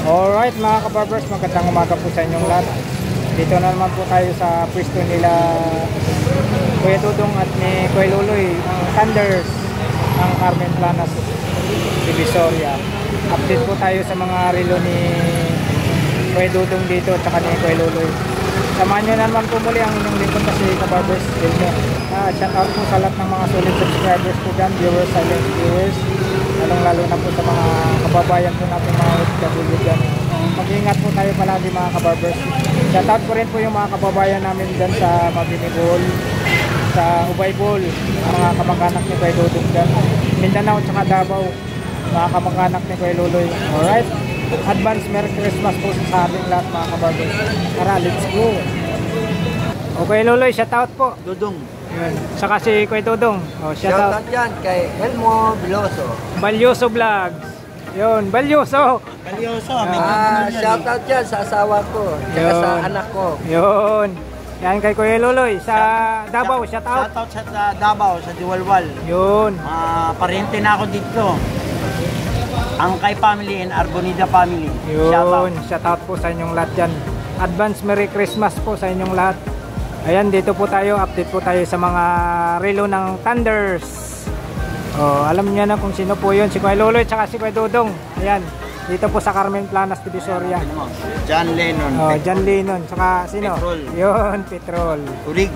Alright mga kabarbers, magandang umaga po sa inyong lahat. Dito na naman po tayo sa pwesto nila Kuya Dudong at ni Kuya Luloy, ang Thunders ng Carmen Planas, Divisoria. Update po tayo sa mga relo ni Kuya Dudong dito at saka ni Kuya Luloy. Samahan nyo na naman po muli ang inyong lingkod kasi kabarbers. Shout out po sa lahat ng mga solid subscribers po dyan, viewers, silent viewers, lalong-lalo na po sa mga kababayan po natin mga OFW dyan. Mag-iingat po tayo palagi mga kabarbers. Shout out po rin po yung mga kababayan namin dyan sa Mabinibol, sa Ubaybol, mga kamag-anak ni Kuya Dudong dyan, Mindanao at saka Davao, mga kamag-anak ni Kuya Luloy. Alright, advance Merry Christmas po sa ating lahat mga kabarbers. Tara, let's go. O Kuya Luloy, shout out po Dudong. yun. Saka si Kuya Dudong. O, shout out yan kay Elmo Biloso. Balyoso Vlogs. Yun, Balyoso. Balyoso. Shout out yan sa asawa ko, saka sa anak ko. Yun. Yan kay Kuya Luloy sa Davao, shout out. Shout out sa Davao, sa Diwalwal. Yun. Pariente na ako dito. Ang kay family and Arbonida family. Yun, shout out po sa inyong lahat dyan. Advance Merry Christmas po sa inyong lahat. Ayan, dito po tayo, update po tayo sa mga relo ng Thunders. Alam niyo na kung sino po yun, si Kuya Luloy tsaka si Kuya Dudong. Ayan, dito po sa Carmen Planas, Divisoria. John Lennon. John Lennon, tsaka sino? Petrol. Yun, Petrol. Ulig.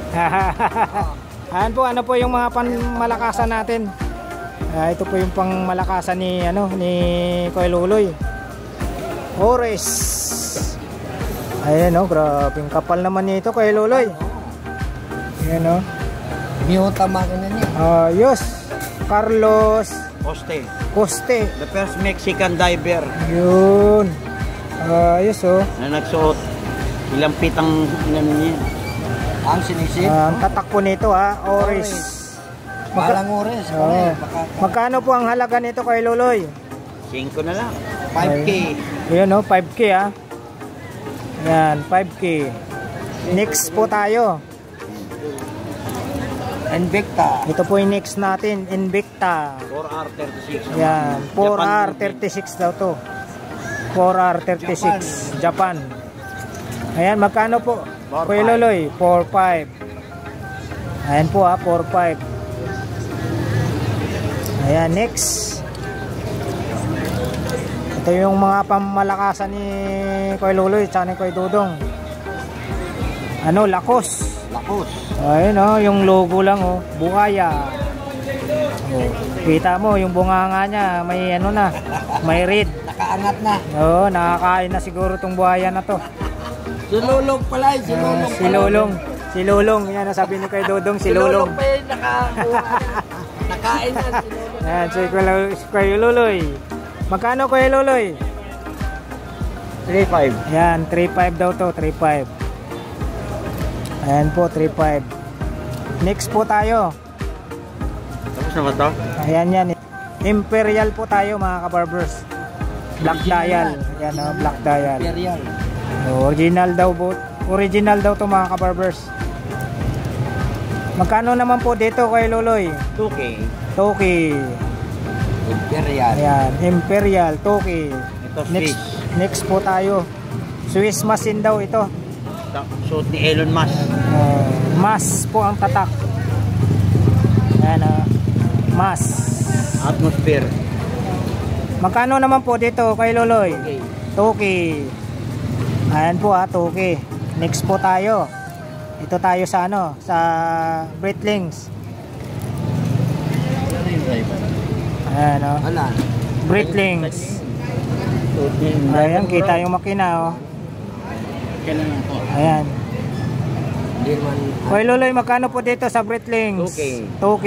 Ayan po, ano po yung mga panmalakasan natin. Ito po yung pangmalakasan ni Kuya Luloy. Ores. Ayan grabe yung kapal naman nito Kuya Luloy. Ayan Miyota makina niya. Ayos. Carlos Coste. The first Mexican diver. Yun. Ayos na nagsuot. Ilang pitang niya. Ang sinisip. Ang tatak po nito Ores. Malang Ores. Magkano po ang halaga nito Kuya Luloy? 5 na lang. 5K. Ayan 5K Ayan, 5K. Next po tayo. Invicta. Ito po yung next natin, Invicta. 4R36. Ayan, 4R36 daw to. 4R36, Japan. Ayan, magkano po? Kuya Luloy, 4.5. Ayan po 4.5. Ayan, next. Ito yung mga pamalakasan ni Kuya Luloy at ni Kuya Dudong. Lakos. Ayun yung logo lang buhaya. Kita mo yung bunganga niya, may may red. Nakaangat na. Nakakain na siguro tong buhaya na to. Si Lulong pala, Si Lulong, yan sabi ni Kuya Dudong, si Lulong. Si Lulong pa yun, nakain na si Lulong. Ayan, si Kuya Luloy. Magkano Kuya Luloy? 3.5. Ayan, 3.5 daw to, 3.5. Ayan po, 3.5. Next po tayo. Tapos na ba ito? Ayan yan. Imperial po tayo mga kabarbers. Black dial. Ayan Black dial. Imperial. Original daw to mga kabarbers. Magkano naman po dito Kuya Luloy? 2K. Imperial. Ayan, Imperial, 2K. Ito Swiss. Next po tayo. Swiss machine daw ito. Suot ni Elon Musk. Mas po ang tatak. Ayan mas. Atmosphere. Magkano naman po dito Kuya Luloy? 2K. Ayan po 2K. Next po tayo. Ito tayo sa sa Breitling. Ayan Breitling. Ayan, kita yung makina Ayan. Kuya Luloy, magkano po dito sa Breitling? 2K.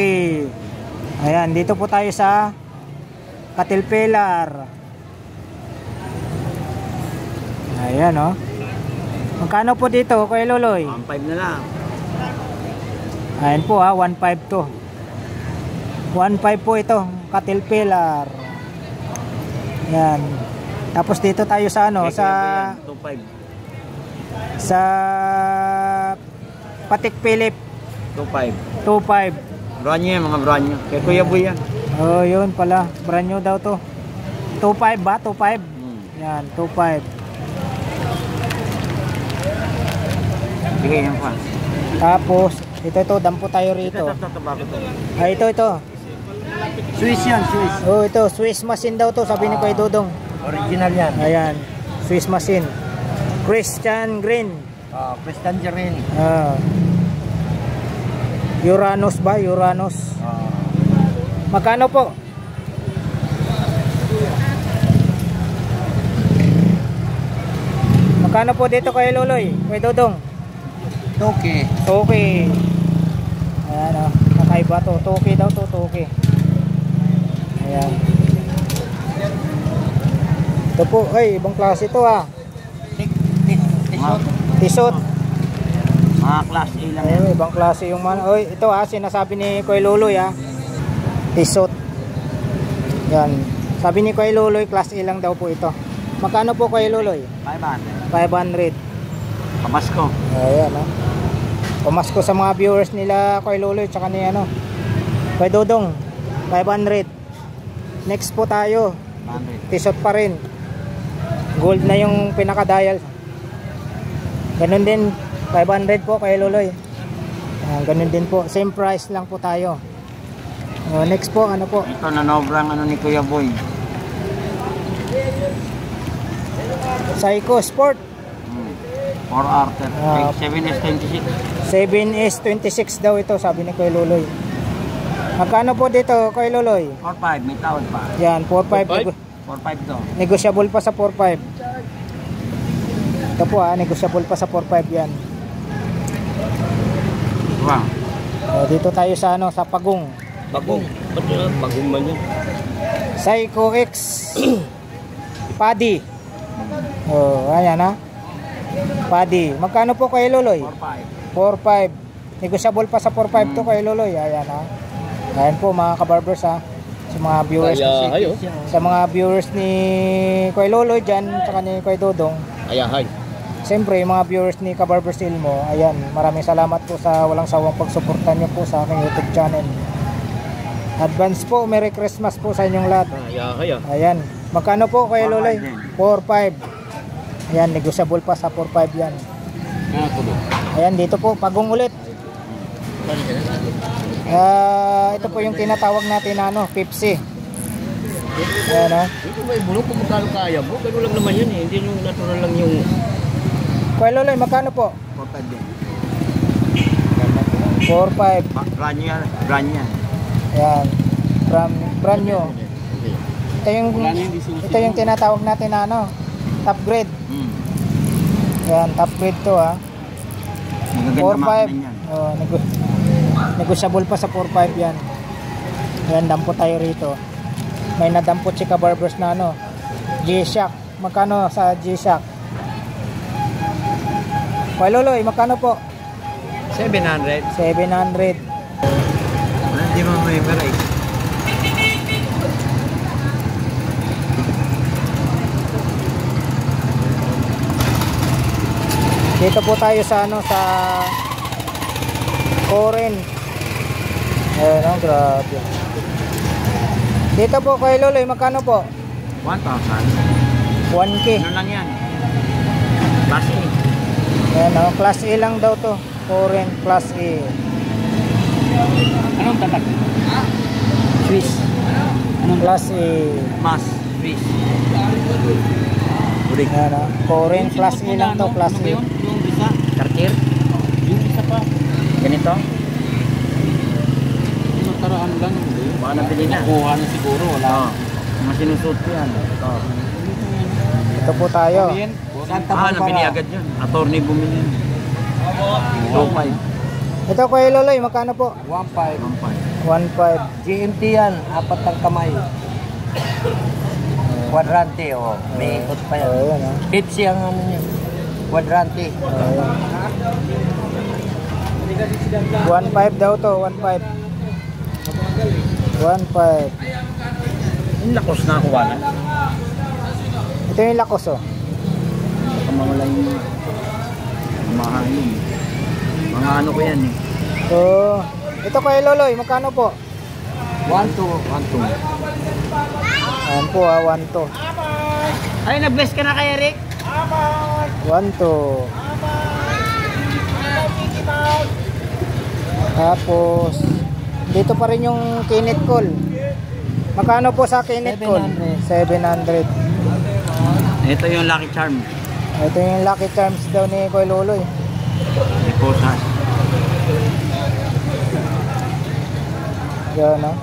Ayan, dito po tayo sa Caterpillar. Ayan magkano po dito Kuya Luloy? 1.5 na lang. Ayan po 1.5 to. 1.5 po ito, Caterpillar. Ayan. Tapos dito tayo sa sa 2.5. Sa Patek Philip 2.5. 2.5. Brand new yan, mga brand new. Kay Kuya Boy yan. Oh, yun pala. Brand new daw to. 2.5 ba? 2.5? Yan, 2.5. Sige, yan pa. Tapos, ito, dampo tayo rito. Ito, bago to. Ay, ito. Swiss yan, Swiss. Oh, ito, Swiss machine daw to, sabi ni Kuya Dodong. Original yan. Ayan, Swiss machine. Christian Green. Christian Jerin. Uranus ba? Uranus. Magkano po? Magkano po dito kay Loloy? Kuya Dodong? Okay. Toki. Ayan o. Kakaiba to. Toki daw to. Toki. Ayan. Ito po. Ay, ibang klase to ah. Tisot. Mga class A lang yan. Ay, ibang klase yung man. Oy, ito ah. Sinasabi ni Kuya Loloy ah. Tisot. Yan. Sabi ni Kuya Loloy, class A lang daw po ito. Magkano po Kuya Loloy? 500. 500. Pamasko. Ayan ah. Pamasko sa mga viewers nila Kuya Loloy tsaka ni ano Kuya Dodong. 500. Next po tayo. 100. Tisot pa rin. Gold na yung pinaka-dial. Ganun din 500 po Kuya Loloy. Ganun din po. Same price lang po tayo. Next po ano po? Ito na nobrang ano ni Kuya Boy. Psycho Sport. 4 Arthur. 7S26. 7S26 daw ito sabi ni Kuya Loloy. Magkano po dito Kuya Loloy? 4.5. May tawad pa. Yan 4.5. 4.5 to. Negotiable pa sa 4.5. Ito po negotiable pa sa 4.5 yan. Wow. Dito tayo sa ano sa Pagong. Bagong. Ba't yun? Bagong man yun. Psycho X Paddy. Oh, ayan ha. Paddy. Magkano po kay Loloy? 4.5. 4.5. Negotiable pa sa 4.5 to kay Loloy. Ayan ha. Ayan po mga kabarbers ha. Sa mga viewers sa mga viewers ni Kuya Loloy dyan tsaka ni Kuya Dodong. Ayahay. Siyempre yung mga viewers ni Kabarbers Ilmo. Ayan. Maraming salamat po sa walang sawang pagsuporta nyo po sa aking YouTube channel. Advance po. Merry Christmas po sa inyong lahat. Ayan. Magkano po kay Loloy? 4.5. Ayan, negotiable pa sa 4.5 yan. Ayan, dito po, Pagong ulit. Ito po yung tinatawag natin na ano, Pepsi. Ayan ha. Ito may bulong kung magkano kaya mo. Ganun lang naman yun eh. Hindi yung natural lang yung... Kuya Loloy, magkano po? 4.5 din. 4.5. Brand yan. Brand yan. Ayan. Brand new. Ito yung tinatawag natin na ano, top grade. Ayan, top grade to ha. 4.5. Oh, negotiable pa sa 4.5 yan. Ayan, dampo tayo rito. May nadampot si Kabarbers na ano, G-Shock. Magkano sa G-Shock? Kuya Loloy, magkano po? 700. 700. Hindi mo memorize. Dito po tayo sa ano sa Koren. Ayan, grabe. Dito po kay Loloy, magkano po? 1,000. 1K. Ano lang yan? Class A. Ayan, class A lang daw to. Koren class A. Anong tatak? Swiss. Anong class A? Mas. Swiss. Ayan, Koren class A lang to, class A. Yung isa? Cartier? Yung isa pa. Ganito? Yung nakaraan lang. Baka nabili na. Kuha na siguro. Wala. Mga sinusot ko yan. Ito po tayo. Nabili agad yun. Attorney bumili. 2.5. Ito kay Loloy, magkano po? 1.5. 1.5. GMT yan. Apat ang kamay. Quadrante, oh. May ikot pa yan. Ayan, Pepsi ang ano niya. Quadrante. 1.5 daw to, 1.5. 1.5. Yung lakos na ako wala. Ito yung lakos oh. Baka mawala yung mahangin. Mga ano ko yan eh. So, ito kay Loloy, magkano po? 1-2. Ayan po 1-2. Ay, nag-bless ka na kay Eric? 1-2. Tapos, dito pa rin yung Kenneth Cole. Magkano po sa Kenneth Cole? 700. Ito yung Lucky Charm. Ito yung Lucky Charms daw ni Kuya Loloy. May posas. Yan, no?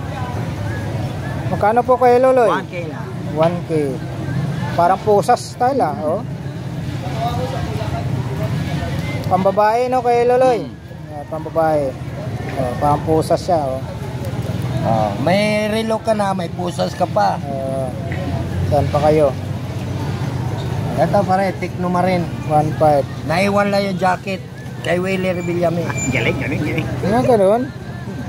Magkano po Kuya Loloy? 1K lang. 1K. Parang pusas style, oh. Pambabae, no, Kuya Loloy? Pambabae. Oh, parang pusas siya, oh. May relo ka na, may pusas ka pa. Saan pa kayo? Ito pare, Tekno Marin. 1.5. Naiwan lang yung jacket kay Willie Villame. Galing. Ano ganun?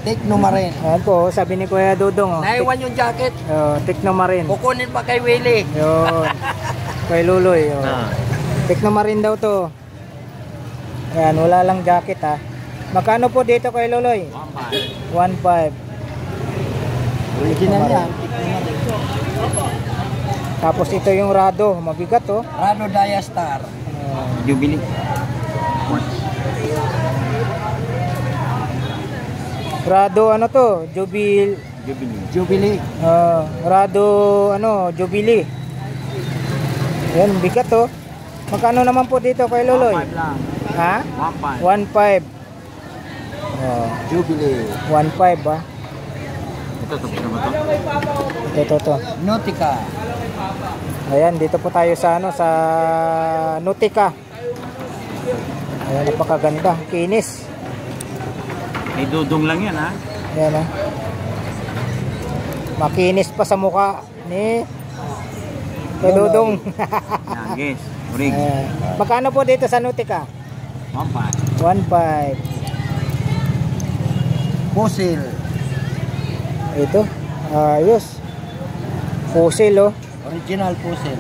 Tekno Marin. Ayan po, sabi ni Kuya Dudong, oh. Naiwan yung jacket. Tekno Marin. Kukunin pa kay Willie. Yun. Kay Luloy, oh. Tekno Marin daw to. Ayan, wala lang jacket, ha. Magkano po dito kay Luloy? 1.5. Original yan. Tapos ito yung Rado, mabigat, oh. Rado Diastar. Jubilee. Rado ano to? Jubilee. Rado ano, Jubilee. Ayan, bigat, oh. Magkano naman po dito kay Luloy? 1.5 lang. Ha? 1.5. 1.5. Jubilee. 1.5, ah. Ito, tapos na ba ito? Ito. Nautica. Ayan, dito po tayo sa ano, sa Nautica. Ayan, napakaganda, kinis. May dudong lang yan, ha? Ayan, ah. Makinis pa sa mukha ni Dudong. Yan, guys. Urig. Ayan. Magkano po dito sa Nautica? 1.5. 1.5. Fossil. Ito, ayos. Fossil, oh. Original fossil.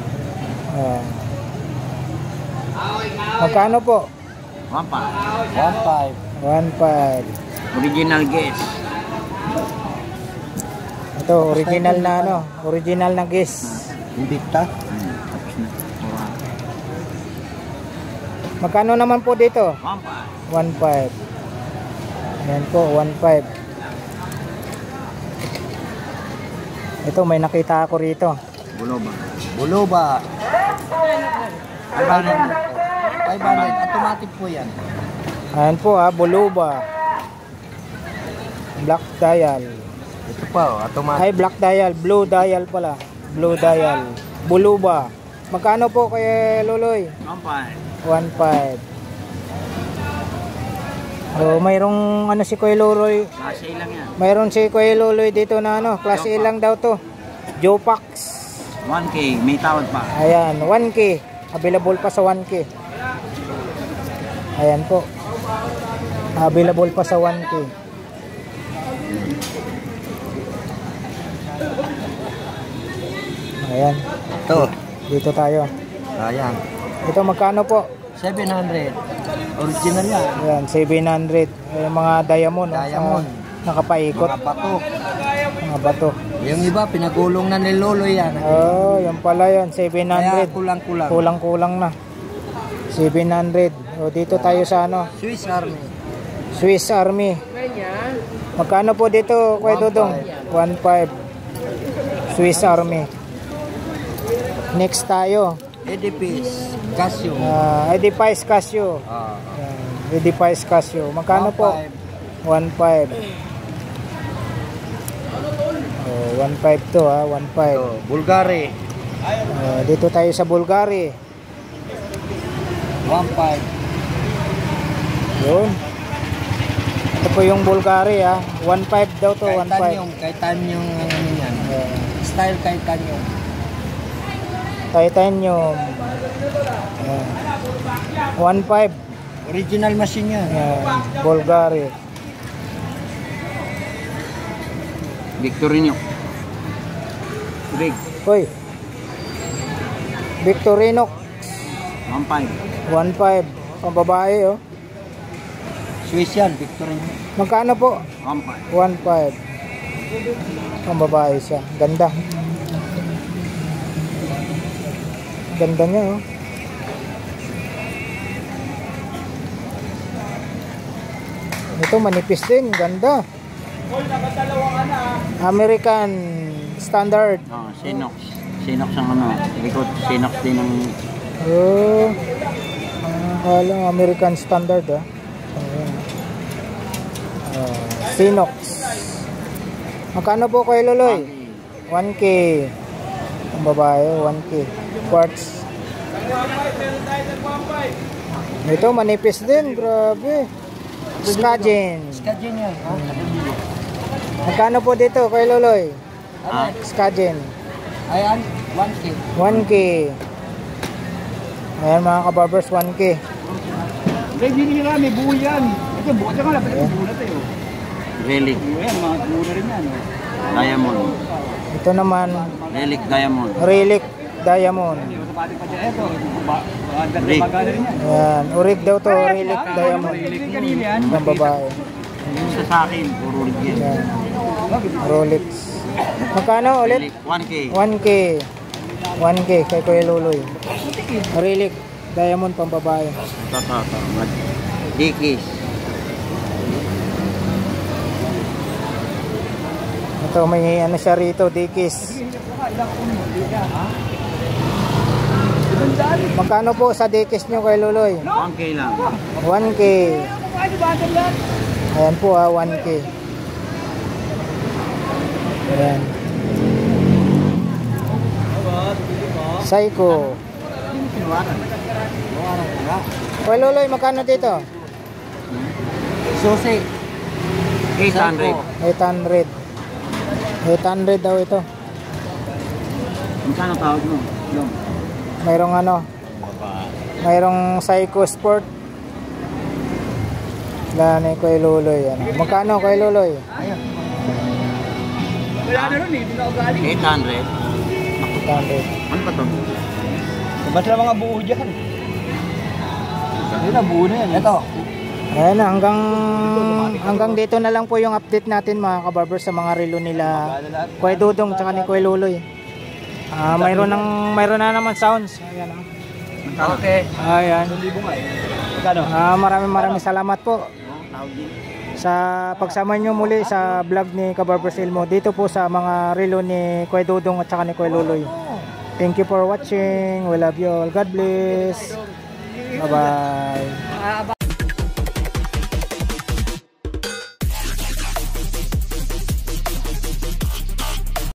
Magkano po? 1.5. 1.5. Original, guys. Ito, original na ano, original na gis. Invicta. Tapos na. Magkano naman po dito? 1.5. 1.5. Yan po, 1.5. Ito, may nakita ako rito. Buloba. 500. Automatic po yan. Ayan po, Buluba. Black dial. Ito pa, automatic. Ay, black dial. Blue dial pala. Blue dial. Buluba. Magkano po kay Luloy? 1.5. So, mayroong ano si Kuya Luloy. Klase lang yan. Mayroon si Kuya Luloy dito na ano, class A lang daw to. Jopax. 1K. May tawad pa. Ayan, 1K. Available pa sa 1K. Ayan po. Available pa sa 1K. Ayan. Ito. Dito tayo. Ayan. Ito magkano po? 700. Original yan. Ayan, 700. Ayan, mga diamond. Diamond. Nakapaikot. Mga bato. Mga bato. Yung iba, pinagulong na ni Lolo yan. Oh, yan pala yan. 700. Kaya kulang-kulang. Kulang-kulang na. 700. O, dito tayo sa ano? Swiss Army. Swiss Army. Magkano po dito, Kuya Dudong? 1.5. Swiss Army. Next tayo. Edifice. Casio. Edifice Casio. Edifice Casio. Magkano po? 1.5. 1.5 to, 1.5. Bulgari. Dito tayo sa Bulgari. 1.5. Yun. Ito po yung Bulgari, 1.5 daw to, 1.5. Titanium ano yan. Style titanium. Titanium. 1.5. Original machine yan. Bulgari. Victorino. Urig. Hoy. Victorinox. 1.5. 1.5. Pambabae, oh. Swiss yan, Victorino. Magkano po? 1.5. 1.5. Ang babae siya. Ganda. Ganda niya, oh. Ito manipis din, ganda. American Standard. Oh, Sinox. Sinox ang ano, likod Sinox din ang Oh. Akala American Standard, ah. Ayan. Sinox. Magkano po kay Loloy? 1K. Ang babae, 1K. Quartz. Ito manipis din, grabe. Skadjen. Skadjen yan. Magkano po dito kay Loloy? ah, Skadjen. Ayan, 1K. 1K. Ayan mga kabarbers, 1K. Hindi, hindi nila, may buo yan. Ito, buo ka lang, pero buo na tayo. relic, Ayan, mga buo na rin yan. diamond. Ito naman, Relic diamond. Relic Diamond. Automatic pa dyan. Ito, ganda Rig. bagay rin yan. Ayan, urig daw to, Relic Diamond. Kanina yan. Ang babae. Yung sa akin, puro rig yan. Ayan, Rolex. Magkano ulit? Relic, 1K. 1K. 1K kay Kuya Luloy. Relic Diamond pang babae. Ito. Dickies. Ito may ano siya rito, Dickies. Magkano po sa Dickies nyo kay Luloy? 1K lang. 1K. Ayan po, 1K. Ayan. Psycho. Kuya Luloy, magkano dito? Susi. 800. 800. 800 daw ito. Magkano tawag mo? Yung. Mayroong ano? Mayroong Psycho Sport. Wala na yung Kuya Luloy. Ano. Magkano Kuya Luloy? Wala na rin eh, hindi na ako galing. 800. 800. Ano ba to? Basta lang mga buo dyan. Hindi na, buo na yan. Ito. Ayan na, hanggang dito na lang po yung update natin mga kabarbers sa mga relo nila Kuya Dudong tsaka ni Kuya Luloy. Mayroon na naman sounds. Ayan. Okay. Ayan. Magkano? Maraming salamat po sa pagsama nyo muli sa vlog ni Kabarbers Ilmo dito po sa mga relo ni Kuya Dudong at saka ni Kuya Luloy. Thank you for watching. We love you all. God bless. Bye bye.